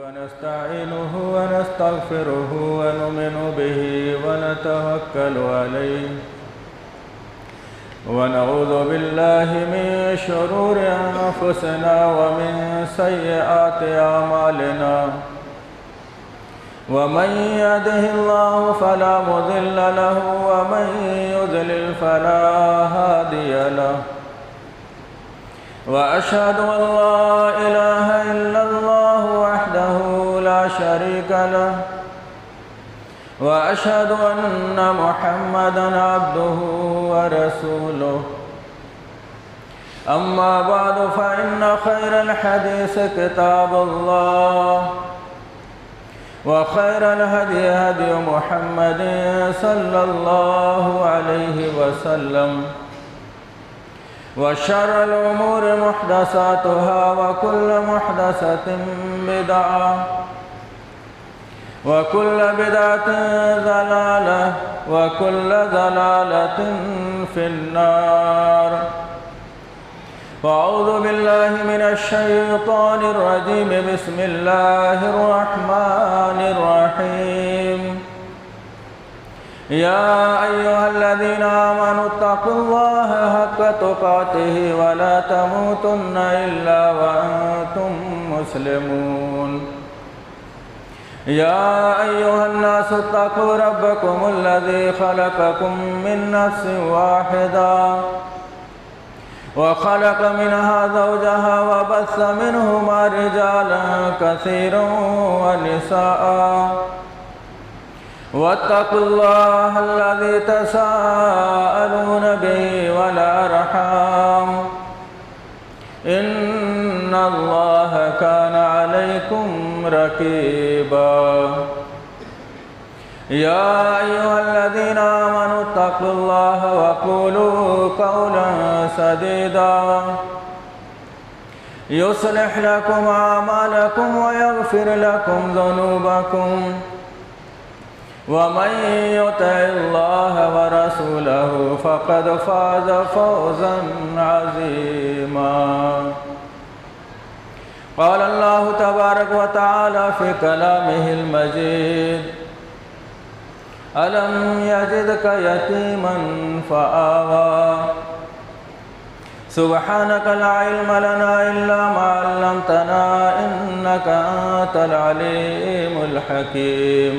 ونستعينه ونستغفره ونؤمن به ونتوكل عليه ونعوذ بالله من شرور أنفسنا ومن سيئات أعمالنا ومن يهده الله فلا مضل له ومن يضلل فلا هادي له وأشهد أن لا إله إلا الله وحده لا شريك له وأشهد أن محمدًا عبده ورسوله أما بعد فإن خير الحديث كتاب الله وخير الهدي هدي محمد صلى الله عليه وسلم وشر الأمور محدثاتها وكل محدثة بدعة وكل بدعة ضلالة وكل ضلالة في النار فأعوذ بالله من الشيطان الرجيم بسم الله الرحمن الرحيم يا أيها الذين آمنوا اتقوا الله حق تقاته ولا تموتن إلا وأنتم مسلمون يا أيها الناس اتقوا ربكم الذي خلقكم من نفس واحدة وخلق منها زوجها وبث منهما رجالا كثيرا ونساء واتقوا الله الذي تساءلون به والأرحام إن الله كان عليكم رقيبا يا أيها الذين آمنوا اتقوا الله وقولوا قولا سديدا يصلح لكم أعمالكم ويغفر لكم ذنوبكم ومن يطع الله ورسوله فقد فاز فوزا عظيما قال الله تبارك وتعالى في كلامه المجيد ألم يجدك يتيما فآوى سبحانك لا علم لنا إلا ما علمتنا إنك أنت العليم الحكيم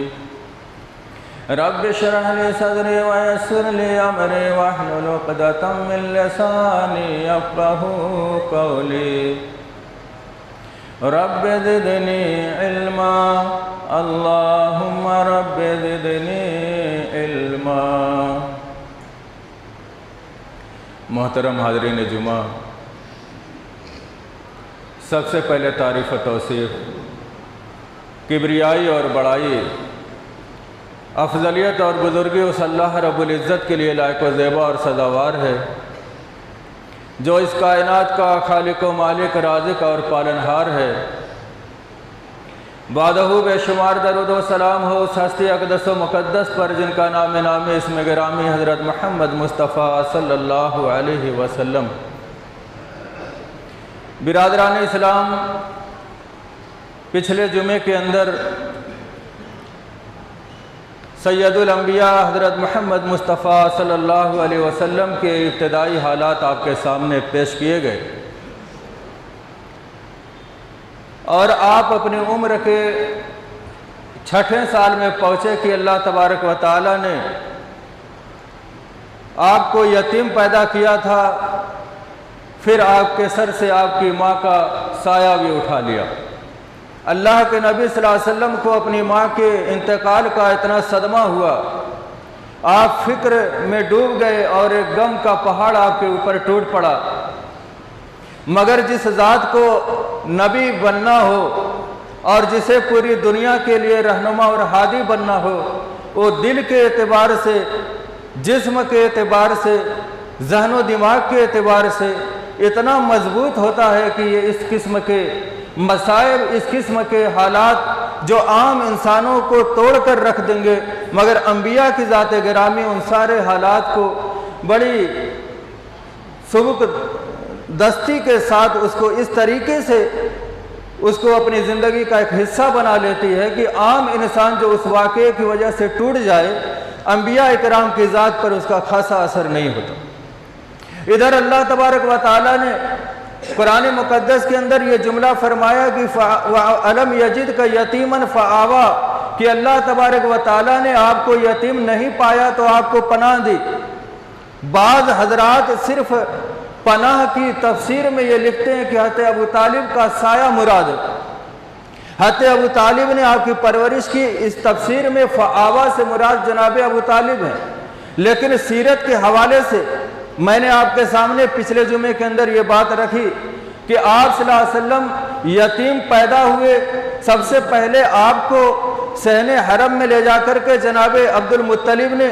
رب اشرح لي صدري ويسر لي أمري واحلل عقدة من لساني يفقهوا قولي رب زدني علما اللهم رب زدنی علما۔ محترم حاضرین جمعہ، سب سے پہلے تعریف و توصیف، کبریائی اور بڑائی، افضلیت اور بزرگی اس اللہ رب العزت کے لیے لائق و زیبا اور سزاوار ہے جو اس کائنات کا خالق و مالک، رازق اور پالنہار ہے۔ بعدہ بے شمار درود و سلام ہو اس ہستی اقدس و مقدس پر جن کا نام نامی اسم گرامی حضرت محمد مصطفیٰ صلی اللہ علیہ وسلم۔ برادران اسلام، پچھلے جمعے کے اندر سید الانبیاء حضرت محمد مصطفیٰ صلی اللہ علیہ وسلم کے ابتدائی حالات آپ کے سامنے پیش کیے گئے، اور آپ اپنی عمر کے 6 سال میں پہنچے کہ اللہ تبارک و تعالی نے آپ کو یتیم پیدا کیا تھا، پھر آپ کے سر سے آپ کی ماں کا سایہ بھی اٹھا لیا۔ اللہ کے نبی صلی اللہ علیہ وسلم کو اپنی ماں کے انتقال کا اتنا صدمہ ہوا، آپ فکر میں ڈوب گئے اور ایک غم کا پہاڑ آپ کے اوپر ٹوٹ پڑا۔ مگر جس ذات کو نبی بننا ہو اور جسے پوری دنیا کے لیے رہنما اور ہادی بننا ہو، وہ دل کے اعتبار سے، جسم کے اعتبار سے، ذہن و دماغ کے اعتبار سے اتنا مضبوط ہوتا ہے کہ یہ اس قسم کے مصائب، اس قسم کے حالات جو عام انسانوں کو توڑ کر رکھ دیں گے، مگر انبیاء کی ذات گرامی ان سارے حالات کو بڑی سبک دستی کے ساتھ اس کو اس طریقے سے اس کو اپنی زندگی کا ایک حصہ بنا لیتی ہے کہ عام انسان جو اس واقعے کی وجہ سے ٹوٹ جائے، انبیاء اکرام کی ذات پر اس کا خاصا اثر نہیں ہوتا۔ ادھر اللہ تبارک و تعالیٰ نے قرآن مقدس کے اندر یہ جملہ فرمایا کہ وَأَلَمْ يَجِدْكَ يَتِيمًا فَآوَىٰ، کہ اللہ تبارک و تعالیٰ نے آپ کو یتیم نہیں پایا تو آپ کو پناہ دی۔ بعض حضرات صرف پناہ کی تفسیر میں یہ لکھتے ہیں کہ حضرت ابو طالب کا سایہ مراد ہے۔ حضرت ابو طالب نے آپ کی پرورش کی، اس تفسیر میں فآویٰ سے مراد جناب ابو طالب ہیں، لیکن سیرت کے حوالے سے میں نے آپ کے سامنے پچھلے جمعے کے اندر یہ بات رکھی کہ آپ صلی اللہ علیہ وسلم یتیم پیدا ہوئے، سب سے پہلے آپ کو صحن حرم میں لے جا کر کے جناب عبد المطلب نے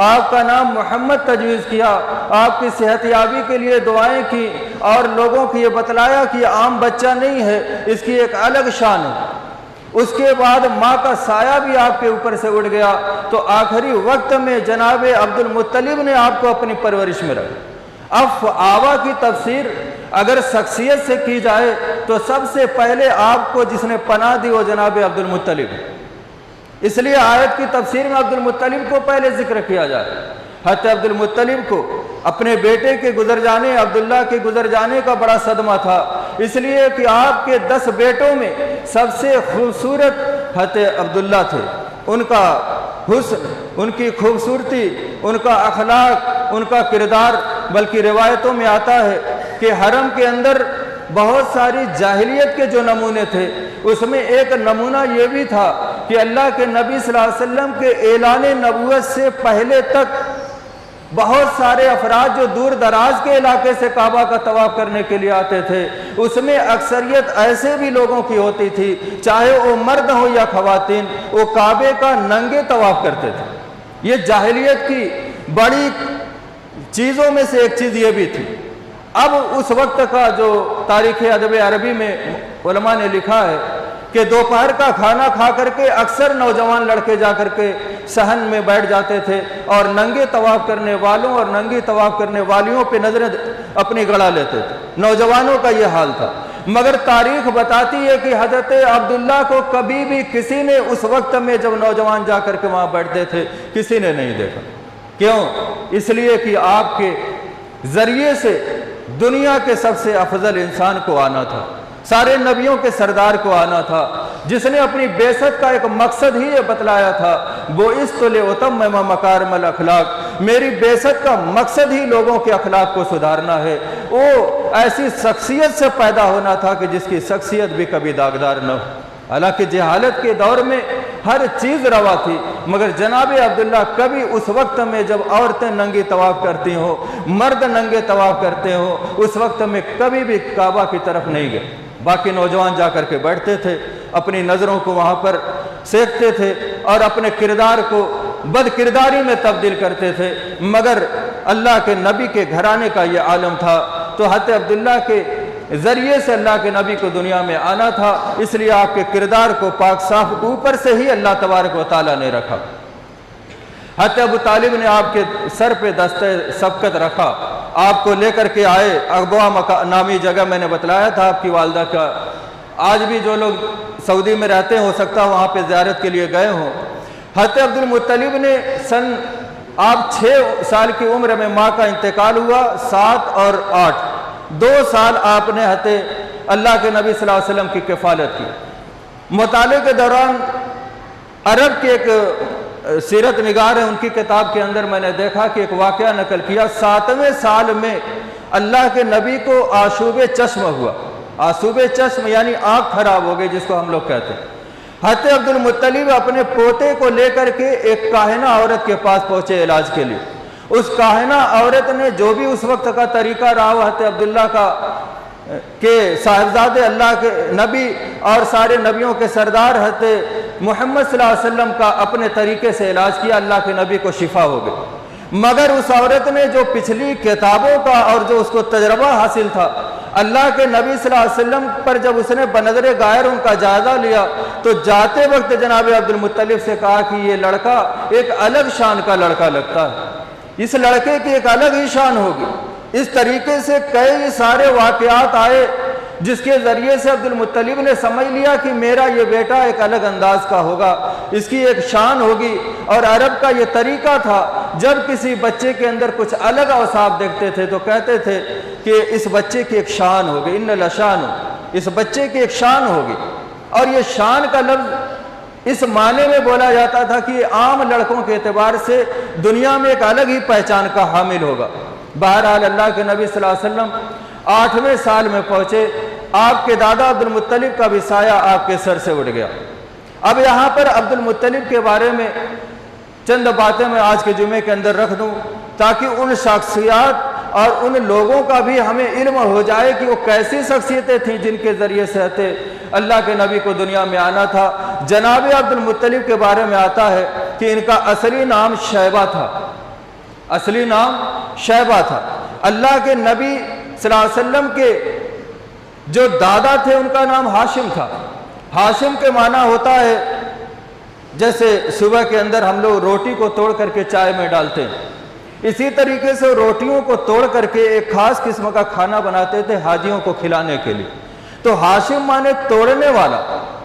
آپ کا نام محمد تجویز کیا، آپ کی صحت یابی کے لیے دعائیں کی اور لوگوں کو یہ بتلایا کہ یہ عام بچہ نہیں ہے، اس کی ایک الگ شان ہے۔ اس کے بعد ماں کا سایہ بھی آپ کے اوپر سے اڑ گیا، تو آخری وقت میں جناب عبد المطلب نے آپ کو اپنی پرورش میں رکھا۔ اب آوا کی تفسیر اگر شخصیت سے کی جائے تو سب سے پہلے آپ کو جس نے پناہ دی وہ جناب عبد المطلب، اس لیے آیت کی تفسیر میں عبد المطلب کو پہلے ذکر کیا جائے۔ حضرت عبد المطلب کو اپنے بیٹے کے گزر جانے، عبداللہ کے گزر جانے کا بڑا صدمہ تھا، اس لیے کہ آپ کے 10 بیٹوں میں سب سے خوبصورت حضرت عبداللہ تھے۔ ان کا حسن، ان کی خوبصورتی، ان کا اخلاق، ان کا کردار، بلکہ روایتوں میں آتا ہے کہ حرم کے اندر بہت ساری جاہلیت کے جو نمونے تھے، اس میں ایک نمونہ یہ بھی تھا کہ اللہ کے نبی صلی اللہ علیہ وسلم کے اعلان نبوت سے پہلے تک بہت سارے افراد جو دور دراز کے علاقے سے کعبہ کا طواف کرنے کے لیے آتے تھے، اس میں اکثریت ایسے بھی لوگوں کی ہوتی تھی، چاہے وہ مرد ہو یا خواتین، وہ کعبے کا ننگے طواف کرتے تھے۔ یہ جاہلیت کی بڑی چیزوں میں سے ایک چیز یہ بھی تھی۔ اب اس وقت کا جو تاریخ ادب عربی میں علماء نے لکھا ہے کہ دوپہر کا کھانا کھا کر کے اکثر نوجوان لڑکے جا کر کے صحن میں بیٹھ جاتے تھے اور ننگے طواف کرنے والوں اور ننگی طواف کرنے والیوں پہ نظریں اپنی گڑا لیتے تھے۔ نوجوانوں کا یہ حال تھا، مگر تاریخ بتاتی ہے کہ حضرت عبداللہ کو کبھی بھی کسی نے اس وقت میں جب نوجوان جا کر کے وہاں بیٹھتے تھے کسی نے نہیں دیکھا۔ کیوں؟ اس لیے کہ آپ کے ذریعے سے دنیا کے سب سے افضل انسان کو آنا تھا، سارے نبیوں کے سردار کو آنا تھا، جس نے اپنی بعثت کا ایک مقصد ہی یہ بتلایا تھا، بُعِثْتُ لِأُتَمِّمَ مَكَارِمَ الْأَخْلَاقِ، میری بعثت کا مقصد ہی لوگوں کے اخلاق کو سدھارنا ہے۔ وہ ایسی شخصیت سے پیدا ہونا تھا کہ جس کی شخصیت بھی کبھی داغدار نہ ہو۔ حالانکہ جہالت کے دور میں ہر چیز روا تھی، مگر جناب عبداللہ کبھی اس وقت میں جب عورتیں ننگی طواف کرتی ہوں، مرد ننگے طواف کرتے ہوں، اس وقت میں کبھی بھی کعبہ کی طرف نہیں گئے۔ باقی نوجوان جا کر کے بیٹھتے تھے، اپنی نظروں کو وہاں پر سیکھتے تھے اور اپنے کردار کو بد کرداری میں تبدیل کرتے تھے، مگر اللہ کے نبی کے گھرانے کا یہ عالم تھا، تو حضرت عبداللہ کے ذریعے سے اللہ کے نبی کو دنیا میں آنا تھا، اس لیے آپ کے کردار کو پاک صاف اوپر سے ہی اللہ تبارک و تعالیٰ نے رکھا۔ حضرت ابو طالب نے آپ کے سر پہ دستِ سبقت رکھا، آپ کو لے کر کے آئے۔ اغبوا نامی جگہ میں نے بتلایا تھا آپ کی والدہ کا، آج بھی جو لوگ سعودی میں رہتے ہیں ہو سکتا ہے وہاں پہ زیارت کے لیے گئے ہوں۔ حضرت عبد المطلب نے آپ 6 سال کی عمر میں ماں کا انتقال ہوا، 7 اور 8 2 سال آپ نے حضرت اللہ کے نبی صلی اللہ علیہ وسلم کی کفالت کی۔ مطالعے کے دوران عرب کے ایک سیرت نگار ہیں، ان کی کتاب کے اندر میں نے دیکھا کہ ایک واقعہ نقل کیا، 7ویں سال میں اللہ کے نبی کو آشوب چشم ہوا۔ آشوب چشم یعنی آنکھ خراب ہو گئی، جس کو ہم لوگ کہتے ہیں۔ حضرت عبد المطلب اپنے پوتے کو لے کر کے ایک کاہنہ عورت کے پاس پہنچے علاج کے لیے۔ اس کاہنہ عورت نے جو بھی اس وقت کا طریقہ رہا حضرت عبداللہ کا کہ صاحبزادے اللہ کے نبی اور سارے نبیوں کے سردار حضرت محمد صلی اللہ علیہ وسلم کا اپنے طریقے سے علاج کیا، اللہ کے نبی کو شفا ہو گئی۔ مگر اس عورت نے جو پچھلی کتابوں کا اور جو اس کو تجربہ حاصل تھا، اللہ کے نبی صلی اللہ علیہ وسلم پر جب اس نے بنظر غائر ان کا جائزہ لیا تو جاتے وقت جناب عبد المطلب سے کہا کہ یہ لڑکا ایک الگ شان کا لڑکا لگتا ہے، اس لڑکے کی ایک الگ ہی شان ہوگی۔ اس طریقے سے کئی سارے واقعات آئے جس کے ذریعے سے عبد المطلب نے سمجھ لیا کہ میرا یہ بیٹا ایک الگ انداز کا ہوگا، اس کی ایک شان ہوگی۔ اور عرب کا یہ طریقہ تھا، جب کسی بچے کے اندر کچھ الگ اوصاف دیکھتے تھے تو کہتے تھے کہ اس بچے کی ایک شان ہوگی، ان لشان، اس بچے کی ایک شان ہوگی۔ اور یہ شان کا لفظ اس معنی میں بولا جاتا تھا کہ عام لڑکوں کے اعتبار سے دنیا میں ایک الگ ہی پہچان کا حامل ہوگا۔ بہرحال اللہ کے نبی صلی اللہ علیہ وسلم 8ویں سال میں پہنچے، آپ کے دادا عبد المطلب کا بھی سایہ آپ کے سر سے اٹھ گیا۔ اب یہاں پر عبد المطلب کے بارے میں چند باتیں میں آج کے جمعے کے اندر رکھ دوں تاکہ ان شخصیات اور ان لوگوں کا بھی ہمیں علم ہو جائے کہ وہ کیسی شخصیتیں تھیں جن کے ذریعے سے اللہ کے نبی کو دنیا میں آنا تھا۔ جناب عبد المطلب کے بارے میں آتا ہے کہ ان کا اصلی نام شیبہ تھا، اصلی نام شیبہ تھا۔ اللہ کے نبی صلی اللہ علیہ وسلم کے جو دادا تھے ان کا نام ہاشم تھا۔ ہاشم کے معنی ہوتا ہے جیسے صبح کے اندر ہم لوگ روٹی کو توڑ کر کے چائے میں ڈالتے ہیں، اسی طریقے سے روٹیوں کو توڑ کر کے ایک خاص قسم کا کھانا بناتے تھے حاجیوں کو کھلانے کے لیے۔ تو ہاشم مانے توڑنے والا،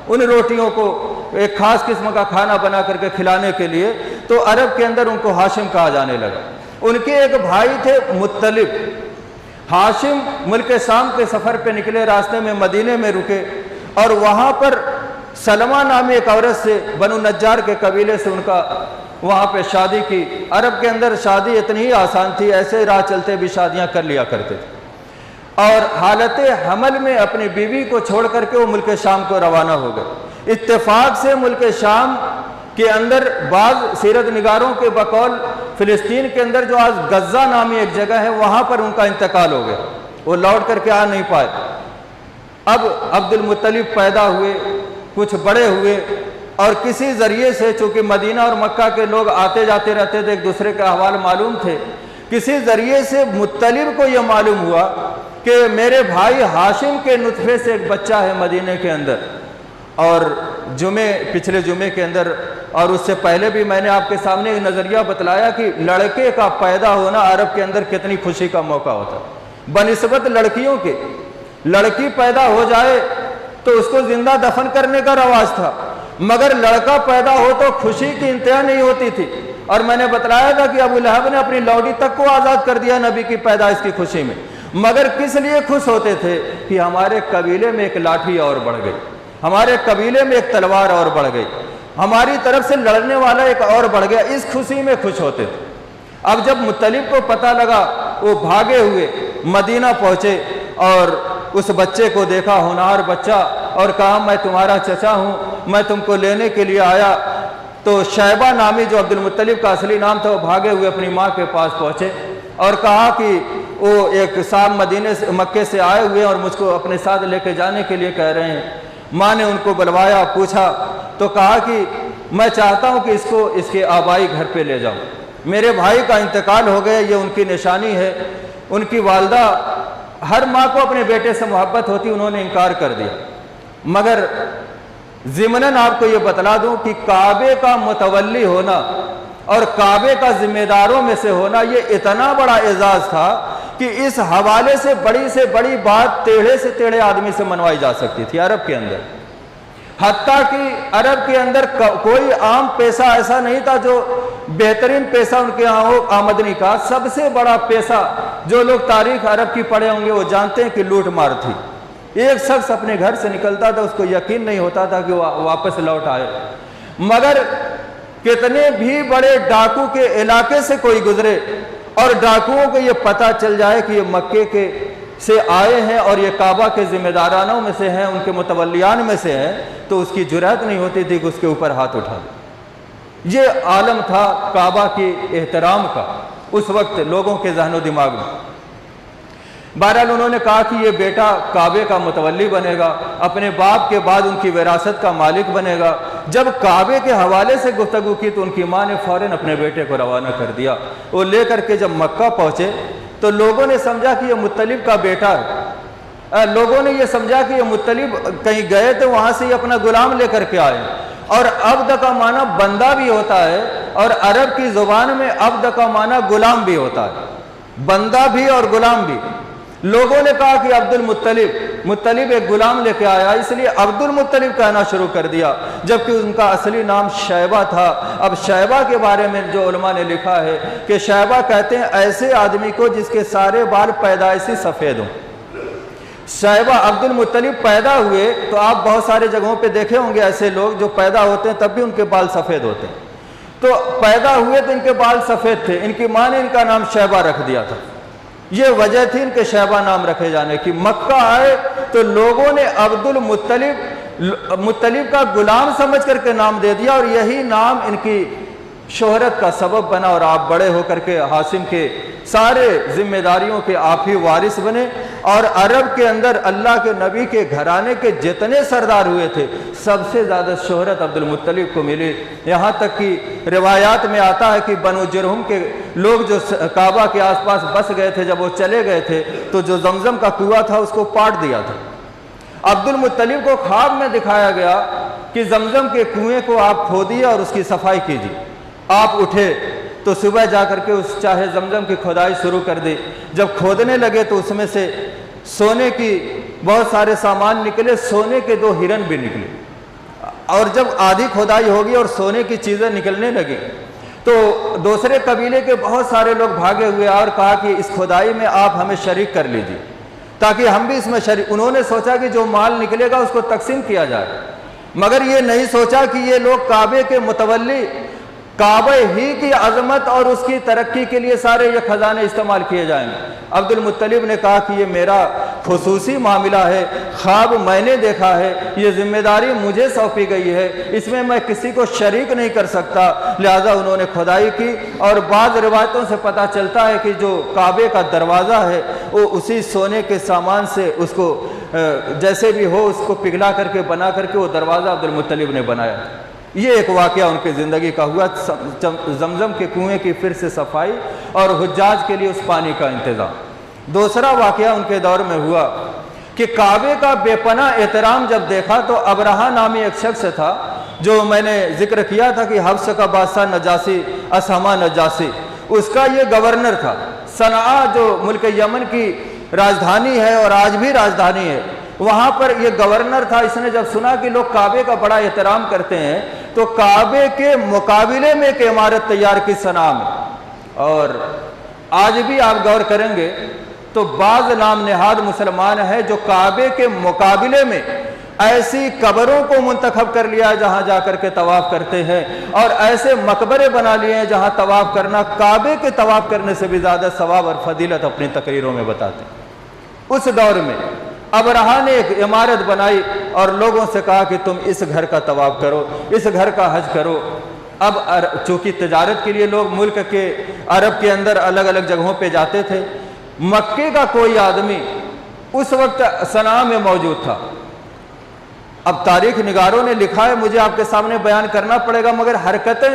ان روٹیوں کو ایک خاص قسم کا کھانا بنا کر کے کھلانے کے لیے، تو عرب کے اندر ان کو ہاشم کہا جانے لگا۔ ان کے ایک بھائی تھے مطلب۔ ہاشم ملک شام کے سفر پہ نکلے، راستے میں مدینے میں رکے اور وہاں پر سلمہ نامی ایک عورت سے، بنو نجار کے قبیلے سے ان کا وہاں پہ شادی کی۔ عرب کے اندر شادی اتنی ہی آسان تھی، ایسے راہ چلتے بھی شادیاں کر لیا کرتے تھے۔ اور حالت حمل میں اپنی بیوی کو چھوڑ کر کے وہ ملک شام کو روانہ ہو گئے۔ اتفاق سے ملک شام کے اندر بعض سیرت نگاروں کے بقول فلسطین کے اندر جو آج غزہ نامی ایک جگہ ہے وہاں پر ان کا انتقال ہو گیا، وہ لوٹ کر کے آ نہیں پائے۔ اب عبد المطلب پیدا ہوئے، کچھ بڑے ہوئے اور کسی ذریعے سے، چونکہ مدینہ اور مکہ کے لوگ آتے جاتے رہتے تھے، ایک دوسرے کے احوال معلوم تھے، کسی ذریعے سے مطلب کو یہ معلوم ہوا کہ میرے بھائی ہاشم کے نطفے سے ایک بچہ ہے مدینے کے اندر۔ اور پچھلے جمعے کے اندر اور اس سے پہلے بھی میں نے آپ کے سامنے ایک نظریہ بتلایا کہ لڑکے کا پیدا ہونا عرب کے اندر کتنی خوشی کا موقع ہوتا ہے بنسبت لڑکیوں کے۔ لڑکی پیدا ہو جائے تو اس کو زندہ دفن کرنے کا رواج تھا، مگر لڑکا پیدا ہو تو خوشی کی انتہا نہیں ہوتی تھی۔ اور میں نے بتلایا تھا کہ ابو لہب نے اپنی لوڈی تک کو آزاد کر دیا نبی کی پیدائش کی خوشی میں، مگر کس لیے خوش ہوتے تھے کہ ہمارے قبیلے میں ایک لاٹھی اور بڑھ گئی، ہمارے قبیلے میں ایک تلوار اور بڑھ گئی، ہماری طرف سے لڑنے والا ایک اور بڑھ گیا، اس خوشی میں خوش ہوتے تھے۔ اب جب مطلب کو پتہ لگا، وہ بھاگے ہوئے مدینہ پہنچے اور اس بچے کو دیکھا، ہونہار بچہ، اور کہا میں تمہارا چچا ہوں، میں تم کو لینے کے لیے آیا۔ تو شیبہ نامی جو عبد المطلب کا اصلی نام تھا، وہ بھاگے ہوئے اپنی ماں کے پاس پہنچے اور کہا کہ وہ ایک صاحب مدینے سے، مکے سے آئے ہوئے اور مجھ کو اپنے ساتھ لے کے جانے کے لیے کہہ رہے ہیں۔ ماں نے ان کو بلوایا، پوچھا تو کہا کہ میں چاہتا ہوں کہ اس کو اس کے آبائی گھر پہ لے جاؤں، میرے بھائی کا انتقال ہو گیا، یہ ان کی نشانی ہے۔ ان کی والدہ، ہر ماں کو اپنے بیٹے سے محبت ہوتی، انہوں نے انکار کر دیا۔ مگر ضمناً آپ کو یہ بتلا دوں کہ کعبے کا متولی ہونا اور کعبے کا ذمہ داروں میں سے ہونا یہ اتنا بڑا اعزاز تھا کہ اس حوالے سے بڑی بات ٹیڑھے سے ٹیڑھے آدمی سے منوائی جا سکتی تھی عرب کے اندر۔ حتیٰ کہ عرب کے اندر کوئی عام پیسہ ایسا نہیں تھا جو بہترین پیسہ ان کے یہاں ہو آمدنی کا۔ سب سے بڑا پیسہ جو لوگ تاریخ عرب کی پڑھے ہوں گے وہ جانتے ہیں کہ لوٹ مار تھی۔ ایک شخص اپنے گھر سے نکلتا تھا، اس کو یقین نہیں ہوتا تھا کہ وہ واپس لوٹ آئے، مگر کتنے بھی بڑے ڈاکو کے علاقے سے کوئی گزرے اور ڈاکوؤں کو یہ پتہ چل جائے کہ یہ مکے کے سے آئے ہیں اور یہ کعبہ کے ذمہ دارانوں میں سے ہیں، ان کے متولیان میں سے ہیں، تو اس کی جرأت نہیں ہوتی تھی کہ اس کے اوپر ہاتھ اٹھا دے۔ یہ عالم تھا کعبہ کی احترام کا اس وقت لوگوں کے ذہن و دماغ میں۔ بہرحال انہوں نے کہا کہ یہ بیٹا کعبے کا متولی بنے گا، اپنے باپ کے بعد ان کی وراثت کا مالک بنے گا۔ جب کعبے کے حوالے سے گفتگو کی تو ان کی ماں نے فوراً اپنے بیٹے کو روانہ کر دیا۔ وہ لے کر کے جب مکہ پہنچے تو لوگوں نے سمجھا کہ یہ مطلب کا بیٹا ہے، لوگوں نے یہ سمجھا کہ یہ مطلب کہیں گئے تو وہاں سے یہ اپنا غلام لے کر کے آئے۔ اور عبد کا معنی بندہ بھی ہوتا ہے، اور عرب کی زبان میں عبد کا معنی غلام بھی ہوتا ہے، بندہ بھی اور غلام بھی۔ لوگوں نے کہا کہ عبد المطلب ایک غلام لے کے آیا، اس لیے عبد المطلب کہنا شروع کر دیا، جبکہ ان کا اصلی نام شیبہ تھا۔ اب شیبہ کے بارے میں جو علماء نے لکھا ہے کہ شیبہ کہتے ہیں ایسے آدمی کو جس کے سارے بال پیدائشی سفید ہوں۔ شیبہ عبد المطلب پیدا ہوئے تو آپ بہت سارے جگہوں پہ دیکھے ہوں گے ایسے لوگ جو پیدا ہوتے ہیں تب بھی ان کے بال سفید ہوتے ہیں، تو پیدا ہوئے تو ان کے بال سفید تھے، ان کی ماں نے ان کا نام شیبہ رکھ دیا تھا، یہ وجہ تھی ان کے شیبہ نام رکھے جانے کی۔ مکہ آئے تو لوگوں نے عبد المطلب کا غلام سمجھ کر کے نام دے دیا، اور یہی نام ان کی شہرت کا سبب بنا، اور آپ بڑے ہو کر کے ہاشم کے سارے ذمہ داریوں کے آپ ہی وارث بنے، اور عرب کے اندر اللہ کے نبی کے گھرانے کے جتنے سردار ہوئے تھے سب سے زیادہ شہرت عبد المطلب کو ملی۔ یہاں تک کہ روایات میں آتا ہے کہ بنو جرہم کے لوگ جو کعبہ کے آس پاس بس گئے تھے، جب وہ چلے گئے تھے تو جو زمزم کا کنواں تھا اس کو پاٹ دیا تھا۔ عبد المطلب کو خواب میں دکھایا گیا کہ زمزم کے کنویں کو آپ کھودیے اور اس کی صفائی کیجیے۔ آپ اٹھے تو صبح جا کر کے اس چاہے زمزم کی کھودائی شروع کر دی۔ جب کھودنے لگے تو اس میں سے سونے کی بہت سارے سامان نکلے، سونے کے 2 ہرن بھی نکلے، اور جب آدھی کھودائی ہوگی اور سونے کی چیزیں نکلنے لگی تو دوسرے قبیلے کے بہت سارے لوگ بھاگے ہوئے اور کہا کہ اس کھودائی میں آپ ہمیں شریک کر لیجیے تاکہ ہم بھی اس میں شریک۔ انہوں نے سوچا کہ جو مال نکلے گا اس کو تقسیم کیا جائے، مگر یہ نہیں سوچا کہ یہ لوگ کعبے کے متولی، کعبہ ہی کی عظمت اور اس کی ترقی کے لیے سارے یہ خزانے استعمال کیے جائیں گے۔ عبد المطلب نے کہا کہ یہ میرا خصوصی معاملہ ہے، خواب میں نے دیکھا ہے، یہ ذمہ داری مجھے سونپی گئی ہے، اس میں میں کسی کو شریک نہیں کر سکتا، لہذا انہوں نے کھدائی کی۔ اور بعض روایتوں سے پتہ چلتا ہے کہ جو کعبے کا دروازہ ہے وہ اسی سونے کے سامان سے اس کو جیسے بھی ہو اس کو پگھلا کر کے بنا کر کے وہ دروازہ عبد المطلب نے بنایا۔ یہ ایک واقعہ ان کی زندگی کا ہوا، زمزم کے کنویں کی پھر سے صفائی اور حجاج کے لیے اس پانی کا انتظام۔ دوسرا واقعہ ان کے دور میں ہوا کہ کعبے کا بے پناہ احترام جب دیکھا تو ابرہہ نامی ایک شخص تھا جو میں نے ذکر کیا تھا کہ حبش کا بادشاہ نجاسی، اسہمہ نجاسی، اس کا یہ گورنر تھا۔ صنعاء جو ملک یمن کی راجدھانی ہے اور آج بھی راجدھانی ہے، وہاں پر یہ گورنر تھا۔ اس نے جب سنا کہ لوگ کعبے کا بڑا احترام کرتے ہیں تو کعبے کے مقابلے میں ایک عمارت تیار کی صنعاء میں، اور آج بھی آپ غور کریں گے تو بعض نام نہاد مسلمان ہیں جو کعبے کے مقابلے میں ایسی قبروں کو منتخب کر لیا ہے جہاں جا کر کے طواف کرتے ہیں، اور ایسے مقبرے بنا لیے ہیں جہاں طواف کرنا کعبے کے طواف کرنے سے بھی زیادہ ثواب اور فضیلت اپنی تقریروں میں بتاتے ہیں۔ اس دور میں ابرہہ نے ایک عمارت بنائی اور لوگوں سے کہا کہ تم اس گھر کا طواف کرو، اس گھر کا حج کرو۔ اب چونکہ تجارت کے لیے لوگ ملک کے عرب کے اندر الگ الگ جگہوں پہ جاتے تھے، مکے کا کوئی آدمی اس وقت صنعاء میں موجود تھا۔ اب تاریخ نگاروں نے لکھا ہے، مجھے آپ کے سامنے بیان کرنا پڑے گا، مگر حرکتیں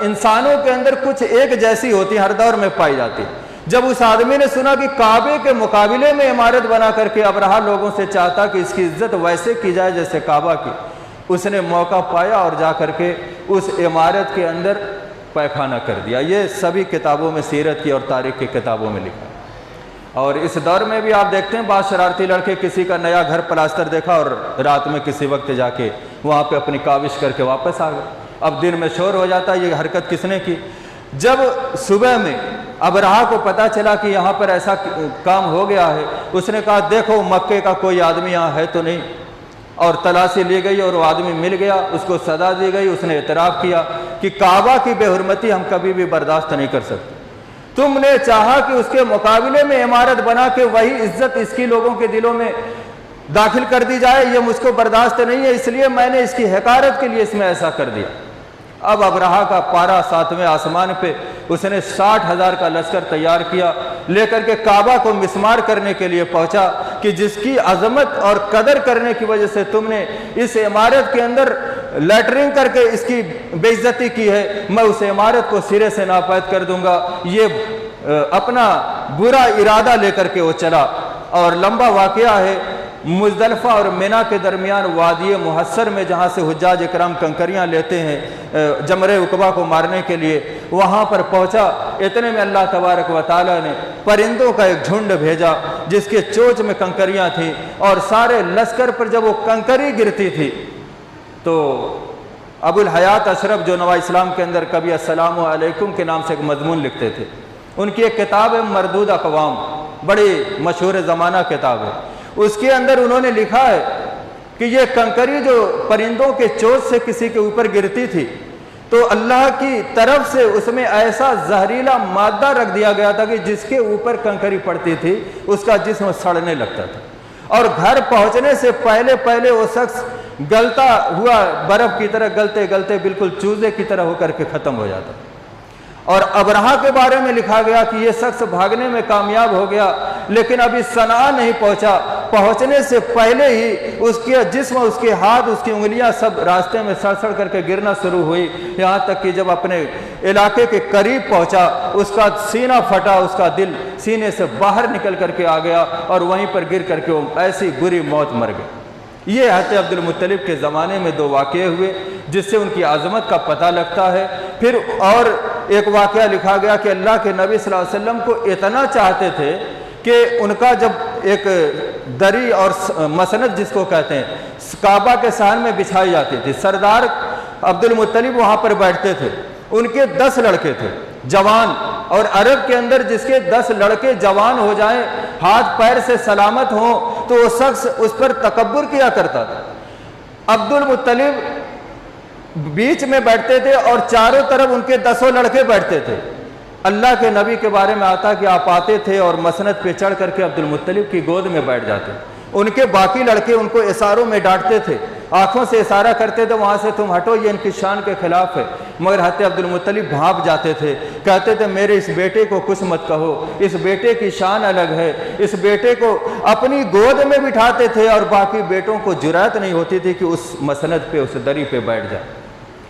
انسانوں کے اندر کچھ ایک جیسی ہوتی ہیں، ہر دور میں پائی جاتی۔ جب اس آدمی نے سنا کہ کعبے کے مقابلے میں عمارت بنا کر کے ابرہہ لوگوں سے چاہتا کہ اس کی عزت ویسے کی جائے جیسے کعبہ کی، اس نے موقع پایا اور جا کر کے اس عمارت کے اندر پیخانہ کر دیا۔ یہ سبھی کتابوں میں، سیرت کی اور تاریخ کی کتابوں میں لکھا ہے۔ اور اس دور میں بھی آپ دیکھتے ہیں بعض شرارتی لڑکے کسی کا نیا گھر پلاسٹر دیکھا اور رات میں کسی وقت جا کے وہاں پہ اپنی کاوش کر کے واپس آ گئے۔ اب دن میں شور ہو جاتا ہے یہ حرکت کس نے کی۔ جب صبح میں ابرہہ کو پتا چلا کہ یہاں پر ایسا کام ہو گیا ہے، اس نے کہا دیکھو مکے کا کوئی آدمی یہاں ہے تو نہیں، اور تلاشی لی گئی اور وہ آدمی مل گیا، اس کو سزا دی گئی۔ اس نے اعتراف کیا کہ کعبہ کی بے حرمتی ہم کبھی بھی برداشت نہیں کر سکتے، تم نے چاہا کہ اس کے مقابلے میں عمارت بنا کے وہی عزت اس کی لوگوں کے دلوں میں داخل کر دی جائے، یہ مجھ کو برداشت نہیں ہے، اس لیے میں نے اس کی حقارت کے لیے اس میں ایسا کر دیا۔ اب ابرہہ کا پارا 7ویں آسمان پہ، اس نے 60,000 کا لشکر تیار کیا، لے کر کے کعبہ کو مسمار کرنے کے لیے پہنچا کہ جس کی عظمت اور قدر کرنے کی وجہ سے تم نے اس عمارت کے اندر لیٹرنگ کر کے اس کی بے عزتی کی ہے، میں اس عمارت کو سرے سے ناپید کر دوں گا۔ یہ اپنا برا ارادہ لے کر کے وہ چلا، اور لمبا واقعہ ہے مزدلفہ اور مینا کے درمیان وادی محصر میں جہاں سے حجاج اکرام کنکریاں لیتے ہیں جمرہ عقبہ کو مارنے کے لیے، وہاں پر پہنچا۔ اتنے میں اللہ تبارک و تعالیٰ نے پرندوں کا ایک جھنڈ بھیجا جس کے چونچ میں کنکریاں تھیں، اور سارے لشکر پر جب وہ کنکری گرتی تھی تو ابو الحیات اشرف جو نواز اسلام کے اندر کبھی السلام علیکم کے نام سے ایک مضمون لکھتے تھے، ان کی ایک کتاب ہے مردود اقوام، بڑی مشہور زمانہ کتاب ہے، اس کے اندر انہوں نے لکھا ہے کہ یہ کنکری جو پرندوں کے چونچ سے کسی کے اوپر گرتی تھی تو اللہ کی طرف سے اس میں ایسا زہریلا مادہ رکھ دیا گیا تھا کہ جس کے اوپر کنکری پڑتی تھی اس کا جسم سڑنے لگتا تھا، اور گھر پہنچنے سے پہلے وہ شخص گلتا ہوا برف کی طرح گلتے گلتے بالکل چوزے کی طرح ہو کر کے ختم ہو جاتا۔ اور ابرہہ کے بارے میں لکھا گیا کہ یہ شخص بھاگنے میں کامیاب ہو گیا لیکن ابھی صنعاء نہیں پہنچا، پہنچنے سے پہلے ہی اس کے جسم، اس کے ہاتھ، اس کی انگلیاں سب راستے میں سڑ سڑ کر کے گرنا شروع ہوئی، یہاں تک کہ جب اپنے علاقے کے قریب پہنچا اس کا سینہ پھٹا، اس کا دل سینے سے باہر نکل کر کے آ گیا اور وہیں پر گر کر کے وہ ایسی بری موت مر گئے۔ یہ حضرت عبد المطلب کے زمانے میں دو واقعے ہوئے جس سے ان کی عظمت کا پتہ لگتا ہے۔ پھر اور ایک واقعہ لکھا گیا کہ اللہ کے نبی صلی اللہ علیہ وسلم کو اتنا چاہتے تھے کہ ان کا جب ایک دری اور مسند جس کو کہتے ہیں کعبہ کے صحن میں بچھائی جاتی تھی، سردار عبد المطلب وہاں پر بیٹھتے تھے، ان کے 10 لڑکے تھے جوان، اور عرب کے اندر جس کے 10 لڑکے جوان ہو جائیں، ہاتھ پیر سے سلامت ہوں، تو وہ شخص اس پر تکبر کیا کرتا تھا۔ عبد المطلب بیچ میں بیٹھتے تھے اور چاروں طرف ان کے 10 لڑکے بیٹھتے تھے۔ اللہ کے نبی کے بارے میں آتا کہ آپ آتے تھے اور مسند پہ چڑھ کر کے عبد المطلب کی گود میں بیٹھ جاتے، ان کے باقی لڑکے ان کو اشاروں میں ڈانٹتے تھے، آنکھوں سے اشارہ کرتے تھے وہاں سے تم ہٹو، یہ ان کی شان کے خلاف ہے، مگر حضرت عبد المطلب بھاپ جاتے تھے، کہتے تھے میرے اس بیٹے کو کچھ مت کہو، اس بیٹے کی شان الگ ہے۔ اس بیٹے کو اپنی گود میں بٹھاتے تھے اور باقی بیٹوں کو جرأت نہیں ہوتی تھی کہ اس مسند پہ، اس دری پہ بیٹھ جائے۔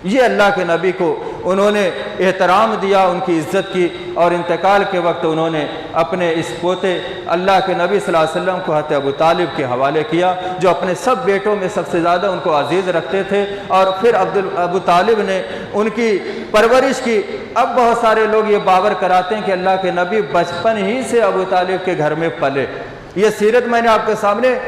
یہ اللہ کے نبی کو انہوں نے احترام دیا، ان کی عزت کی، اور انتقال کے وقت انہوں نے اپنے اس پوتے اللہ کے نبی صلی اللہ علیہ وسلم کو حضرت ابو طالب کے حوالے کیا، جو اپنے سب بیٹوں میں سب سے زیادہ ان کو عزیز رکھتے تھے، اور پھر ابو طالب نے ان کی پرورش کی۔ اب بہت سارے لوگ یہ باور کراتے ہیں کہ اللہ کے نبی بچپن ہی سے ابو طالب کے گھر میں پلے۔ یہ سیرت میں نے آپ کے سامنے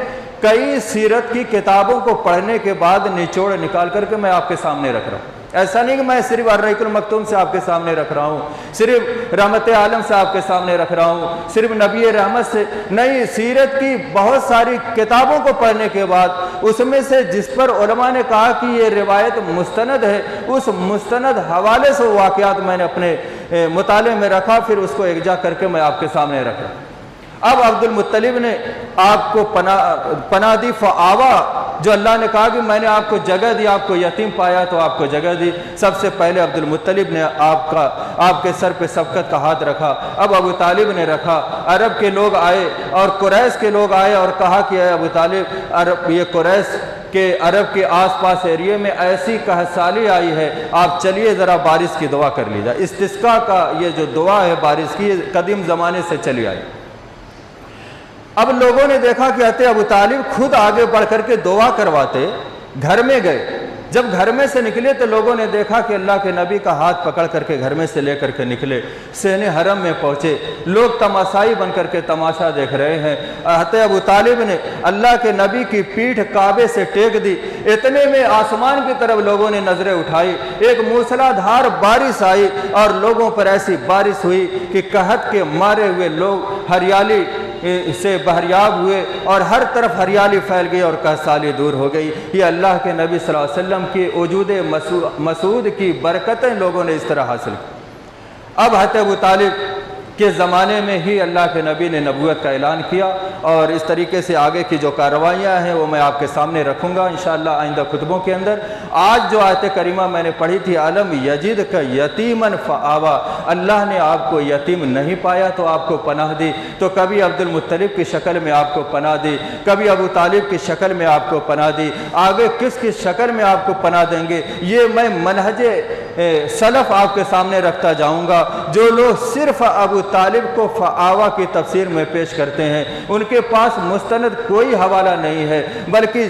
کئی سیرت کی کتابوں کو پڑھنے کے بعد نچوڑ نکال کر کے میں آپ کے سامنے رکھ رہا ہوں۔ ایسا نہیں کہ میں صرف الرحیق المختوم سے آپ کے سامنے رکھ رہا ہوں، صرف رحمت عالم سے آپ کے سامنے رکھ رہا ہوں، صرف نبی رحمت سے نہیں، سیرت کی بہت ساری کتابوں کو پڑھنے کے بعد اس میں سے جس پر علماء نے کہا کہ یہ روایت مستند ہے، اس مستند حوالے سے واقعات میں نے اپنے مطالعے میں رکھا، پھر اس کو یکجا کر کے میں آپ کے سامنے رکھا۔ اب عبد المطلب نے آپ کو پناہ دی، فآوا، جو اللہ نے کہا کہ میں نے آپ کو جگہ دی، آپ کو یتیم پایا تو آپ کو جگہ دی، سب سے پہلے عبد المطلب نے آپ کے سر پہ سبقت کا ہاتھ رکھا، اب ابو طالب نے رکھا۔ عرب کے لوگ آئے اور قریش کے لوگ آئے اور کہا کہ اے ابو طالب، یہ قریش کہ عرب کے آس پاس ایریے میں ایسی قحط سالی آئی ہے، آپ چلیے ذرا بارش کی دعا کر لیجیے۔ استسقاء کا یہ جو دعا ہے بارش کی، یہ قدیم زمانے سے چلی آئی۔ اب لوگوں نے دیکھا کہ حضرت ابو طالب خود آگے بڑھ کر کے دعا کرواتے، گھر میں گئے، جب گھر میں سے نکلے تو لوگوں نے دیکھا کہ اللہ کے نبی کا ہاتھ پکڑ کر کے گھر میں سے لے کر کے نکلے، صحن حرم میں پہنچے، لوگ تماشائی بن کر کے تماشا دیکھ رہے ہیں۔ حضرت ابو طالب نے اللہ کے نبی کی پیٹھ کعبے سے ٹیک دی، اتنے میں آسمان کی طرف لوگوں نے نظریں اٹھائی، ایک موسلا دھار بارش آئی اور لوگوں پر ایسی بارش ہوئی کہ قحط کے مارے ہوئے لوگ ہریالی سے بہریاب ہوئے اور ہر طرف ہریالی پھیل گئی اور قحط سالی دور ہو گئی۔ یہ اللہ کے نبی صلی اللہ علیہ وسلم کی وجود مسعود کی برکتیں لوگوں نے اس طرح حاصل کی۔ اب حضرت ابو طالب کے زمانے میں ہی اللہ کے نبی نے نبوت کا اعلان کیا، اور اس طریقے سے آگے کی جو کارروائیاں ہیں وہ میں آپ کے سامنے رکھوں گا انشاءاللہ آئندہ خطبوں کے اندر۔ آج جو آیت کریمہ میں نے پڑھی تھی علم یجد کا یتیمن فآوا، اللہ نے آپ کو یتیم نہیں پایا تو آپ کو پناہ دی، تو کبھی عبد المطلب کی شکل میں آپ کو پناہ دی، کبھی ابو طالب کی شکل میں آپ کو پناہ دی، آگے کس شکل میں آپ کو پناہ دیں گے یہ میں منہج سلف آپ کے سامنے رکھتا جاؤں گا۔ جو لوگ صرف ابو طالب کو فآوا کی تفسیر میں پیش کرتے ہیں ان کے پاس مستند کوئی حوالہ نہیں ہے، بلکہ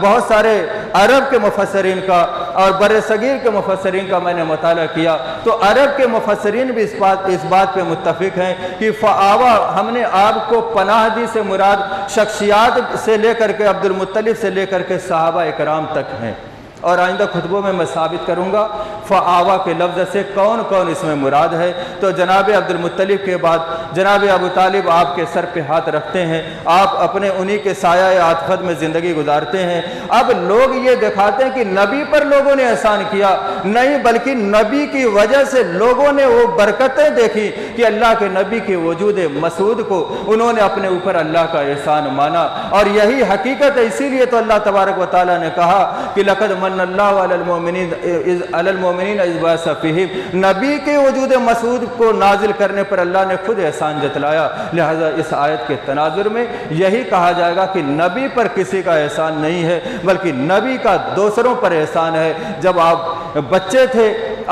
بہت سارے عرب کے مفسرین کا اور بر صغیر کے مفسرین کا میں نے مطالعہ کیا تو عرب کے مفسرین بھی اس بات پہ متفق ہیں کہ فآوا ہم نے آپ کو پناہ دی سے مراد شخصیات سے لے کر کے عبد المطلب سے لے کر کے صحابہ اکرام تک ہیں، اور آئندہ خطبوں میں ثابت کروں گا فآوا کے لفظ سے کون کون اس میں مراد ہے۔ تو جناب عبد المطلب کے بعد جناب ابو طالب آپ کے سر پہ ہاتھ رکھتے ہیں، آپ اپنے انہی کے سایہ عاطفت میں زندگی گزارتے ہیں۔ اب لوگ یہ دکھاتے ہیں کہ نبی پر لوگوں نے احسان کیا، نہیں بلکہ نبی کی وجہ سے لوگوں نے وہ برکتیں دیکھی کہ اللہ کے نبی کے وجود مسعود کو انہوں نے اپنے اوپر اللہ کا احسان مانا، اور یہی حقیقت ہے۔ اسی لیے تو اللہ تبارک و تعالیٰ نے کہا کہ لقد من اللہ علی المؤمنین اذ بعث فیہم، نبی کے وجود مسعود کو نازل کرنے پر اللہ نے خود احسان جتلایا۔ لہذا اس آیت کے تناظر میں یہی کہا جائے گا کہ نبی پر کسی کا احسان نہیں ہے بلکہ نبی کا دوسروں پر احسان ہے۔ جب آپ بچے تھے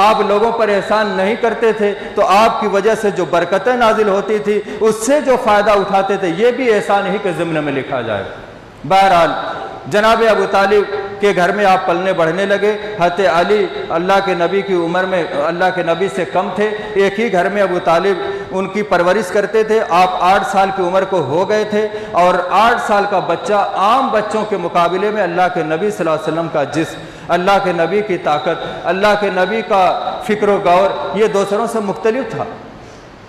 آپ لوگوں پر احسان نہیں کرتے تھے تو آپ کی وجہ سے جو برکتیں نازل ہوتی تھی اس سے جو فائدہ اٹھاتے تھے یہ بھی احسان ہی کے ضمن میں لکھا جائے۔ بہرحال جناب ابو طالب کے گھر میں آپ پلنے بڑھنے لگے۔ حضرت علی اللہ کے نبی کی عمر میں اللہ کے نبی سے کم تھے، ایک ہی گھر میں ابو طالب ان کی پرورش کرتے تھے۔ آپ 8 سال کی عمر کو ہو گئے تھے اور 8 سال کا بچہ عام بچوں کے مقابلے میں اللہ کے نبی صلی اللہ علیہ وسلم کا جسم، اللہ کے نبی کی طاقت، اللہ کے نبی کا فکر و غور یہ دوسروں سے مختلف تھا،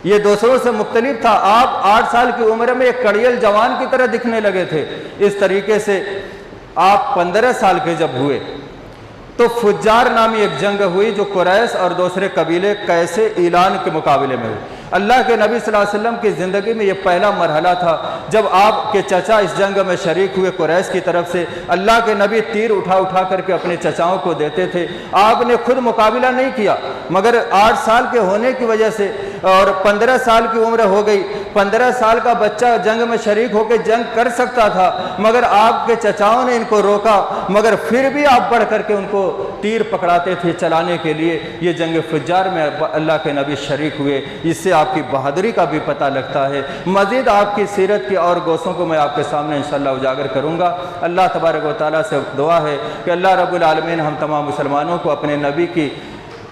یہ دوسروں سے مختلف تھا۔ آپ 8 سال کی عمر میں ایک کڑیل جوان کی طرح دکھنے لگے تھے۔ اس طریقے سے آپ 15 سال کے جب ہوئے تو فجار نامی ایک جنگ ہوئی جو قریش اور دوسرے قبیلے کیسے اعلان کے مقابلے میں ہوئی۔ اللہ کے نبی صلی اللہ علیہ وسلم کی زندگی میں یہ پہلا مرحلہ تھا جب آپ کے چچا اس جنگ میں شریک ہوئے قریش کی طرف سے۔ اللہ کے نبی تیر اٹھا کر کے اپنے چچاؤں کو دیتے تھے، آپ نے خود مقابلہ نہیں کیا مگر 8 سال کے ہونے کی وجہ سے اور 15 سال کی عمر ہو گئی، 15 سال کا بچہ جنگ میں شریک ہو کے جنگ کر سکتا تھا مگر آپ کے چچاؤں نے ان کو روکا، مگر پھر بھی آپ بڑھ کر کے ان کو تیر پکڑاتے تھے چلانے کے لیے۔ یہ جنگ فجار میں اللہ کے نبی شریک ہوئے، اس سے آپ کی بہادری کا بھی پتہ لگتا ہے۔ مزید آپ کی سیرت کے اور گوشوں کو میں آپ کے سامنے انشاءاللہ اجاگر کروں گا۔ اللہ تبارک و تعالیٰ سے دعا ہے کہ اللہ رب العالمین ہم تمام مسلمانوں کو اپنے نبی کی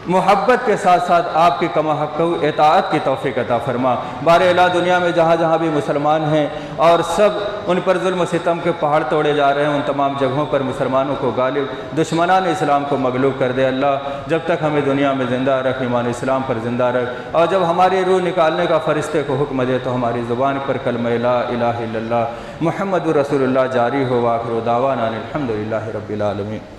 محبت کے ساتھ ساتھ آپ کی کما حق اطاعت کی توفیق عطا فرما۔ بار الہ دنیا میں جہاں جہاں بھی مسلمان ہیں اور سب ان پر ظلم و ستم کے پہاڑ توڑے جا رہے ہیں، ان تمام جگہوں پر مسلمانوں کو غالب، دشمنان اسلام کو مغلوب کر دے اللہ۔ جب تک ہمیں دنیا میں زندہ رکھ، ایمان اسلام پر زندہ رکھ، اور جب ہماری روح نکالنے کا فرشتے کو حکم دے تو ہماری زبان پر کلمہ لا الہ الا اللہ محمد رسول اللہ جاری ہو۔ وآخر دعوانا الحمدللہ رب العالمین۔